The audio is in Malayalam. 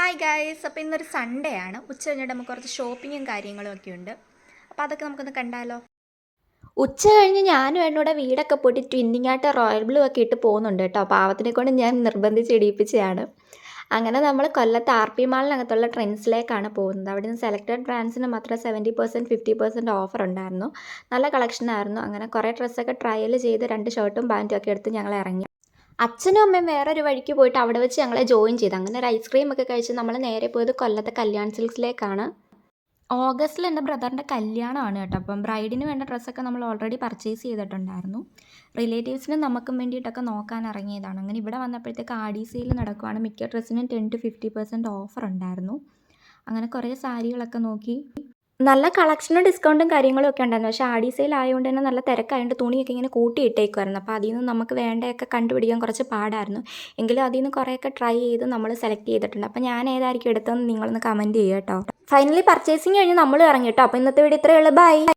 ഹായ് ഗൈസ്, അപ്പോൾ ഇന്നൊരു സൺഡേ ആണ്. ഉച്ച കഴിഞ്ഞിട്ട് നമുക്ക് കുറച്ച് ഷോപ്പിങ്ങും കാര്യങ്ങളും ഒക്കെ ഉണ്ട്. അപ്പോൾ അതൊക്കെ നമുക്കൊന്ന് കണ്ടാലോ? ഉച്ച കഴിഞ്ഞ് ഞാനും എന്നോട് വീടൊക്കെ പോയിട്ട് ട്വിന്നിങ് ആയിട്ട് റോയൽ ബ്ലൂ ഒക്കെ ഇട്ട് പോകുന്നുണ്ട് കേട്ടോ. പാവത്തിനെ കൊണ്ട് ഞാൻ നിർബന്ധിച്ച് ഇടിയിപ്പിച്ചതാണ്. അങ്ങനെ നമ്മൾ കൊല്ലത്ത് ആർ പി മാളിനകത്തുള്ള ട്രെൻഡ്സിലേക്കാണ് പോകുന്നത്. അവിടെ നിന്ന് സെലക്റ്റഡ് ബ്രാൻഡ്സിന് മാത്രം 70% 50% ഓഫർ ഉണ്ടായിരുന്നു. നല്ല കളക്ഷനായിരുന്നു. അങ്ങനെ കുറേ ഡ്രസ്സൊക്കെ ട്രയൽ ചെയ്ത് 2 ഷർട്ടും പാൻറ്റും ഒക്കെ എടുത്ത് ഞങ്ങൾ ഇറങ്ങി. അച്ഛനും അമ്മയും വേറൊരു വഴിക്ക് പോയിട്ട് അവിടെ വെച്ച് ഞങ്ങളെ ജോയിൻ ചെയ്തു. അങ്ങനെ ഒരു ഐസ്ക്രീം ഒക്കെ കഴിച്ച് നമ്മൾ നേരെ പോയത് കൊല്ലത്തെ കല്യാൺ സിൽക്സിലേക്കാണ്. ഓഗസ്റ്റിൽ എൻ്റെ ബ്രദറിൻ്റെ കല്യാണമാണ് കേട്ടോ. അപ്പം ബ്രൈഡിന് വേണ്ട ഡ്രസ്സൊക്കെ നമ്മൾ ഓൾറെഡി പർച്ചേസ് ചെയ്തിട്ടുണ്ടായിരുന്നു. റിലേറ്റീവ്സിനും നമുക്കും വേണ്ടിയിട്ടൊക്കെ നോക്കാൻ ഇറങ്ങിയതാണ്. അങ്ങനെ ഇവിടെ വന്നപ്പോഴത്തേക്ക് ആടി സെയിൽ നടക്കുവാണ്. മിക്ക ഡ്രസ്സിനും 10-50% ഓഫർ ഉണ്ടായിരുന്നു. അങ്ങനെ കുറേ സാരികളൊക്കെ നോക്കി. നല്ല കളക്ഷനും ഡിസ്കൗണ്ടും കാര്യങ്ങളും ഒക്കെ ഉണ്ടായിരുന്നു. പക്ഷേ ആടി സെയിൽ ആയതുകൊണ്ട് തന്നെ നല്ല തിരക്കായതുകൊണ്ട് തുണിയൊക്കെ ഇങ്ങനെ കൂട്ടിയിട്ടേക്കുമായിരുന്നു. അപ്പോൾ അതിൽ നിന്ന് നമുക്ക് വേണ്ടതൊക്കെ കണ്ടുപിടിക്കാൻ കുറച്ച് പാടായിരുന്നു. എങ്കിലും അതിൽ നിന്ന് കുറേയൊക്കെ ട്രൈ ചെയ്ത് നമ്മൾ സെലക്ട് ചെയ്തിട്ടുണ്ട്. അപ്പോൾ ഞാൻ ഏതായിരിക്കും എടുത്തതെന്ന് നിങ്ങളൊന്ന് കമൻറ്റ് ചെയ്യുക കേട്ടോ. ഫൈനലി പർച്ചേസിങ് കഴിഞ്ഞ് നമ്മൾ ഇറങ്ങി കേട്ടോ. അപ്പോൾ ഇന്നത്തെ വീഡിയോ ഇത്രയേ ഉള്ളൂ. ബൈ.